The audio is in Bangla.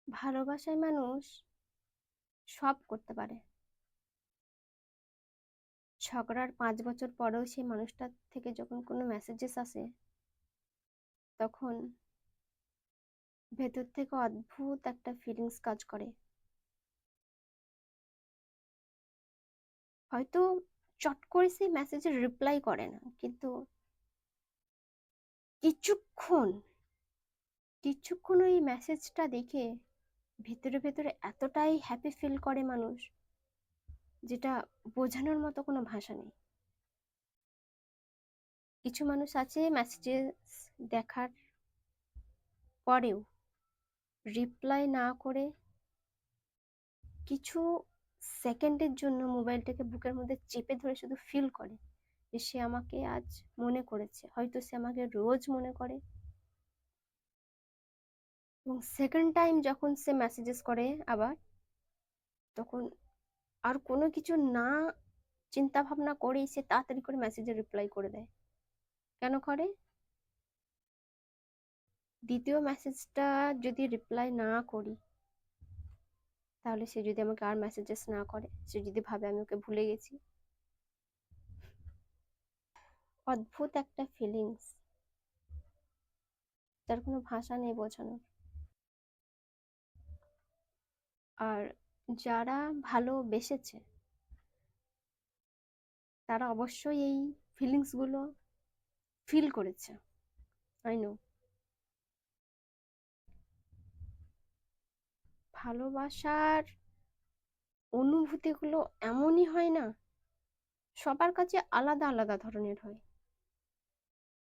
ভালোবাসায় মানুষ সব করতে পারে। ঝগড়ার 5 বছর পরেও সেই মানুষটার থেকে যখন কোনো মেসেজেস আসে, তখন ভেতর থেকে অদ্ভুত একটা ফিলিংস কাজ করে। হয়তো চট করে সেই মেসেজের রিপ্লাই করে না, কিন্তু কিছুক্ষণ কিছুক্ষণ ওই মেসেজটা দেখে ভেতরে ভেতরে এতটাই হ্যাপি ফিল করে মানুষ, যেটা বোঝানোর মতো কোনো ভাষা নেই। কিছু মানুষ আছে মেসেজেস দেখার পরেও রিপ্লাই না করে কিছু সেকেন্ডের জন্য মোবাইলটাকে বুকের মধ্যে চেপে ধরে শুধু ফিল করে যে সে আমাকে আজ মনে করেছে, হয়তো সে আমাকে রোজ মনে করে। এবং সেকেন্ড টাইম যখন সে মেসেজেস করে আবার, তখন আর কোনো কিছু না চিন্তা ভাবনা করেই সে তাড়াতাড়ি করে মেসেজে রিপ্লাই করে দেয়। কেন করে? দ্বিতীয় মেসেজটা যদি রিপ্লাই না করি, তাহলে সে যদি আমাকে আর মেসেজেস না করে, সে যদি ভাবে আমি ওকে ভুলে গেছি। অদ্ভুত একটা ফিলিংস, যার কোনো ভাষা নেই বোঝানোর। আর যারা ভালোবেসেছে তারা অবশ্যই এই ফিলিংস গুলো ফিল করেছে। I know. ভালোবাসার অনুভূতিগুলো এমনই হয় না, সবার কাছে আলাদা আলাদা ধরনের হয়।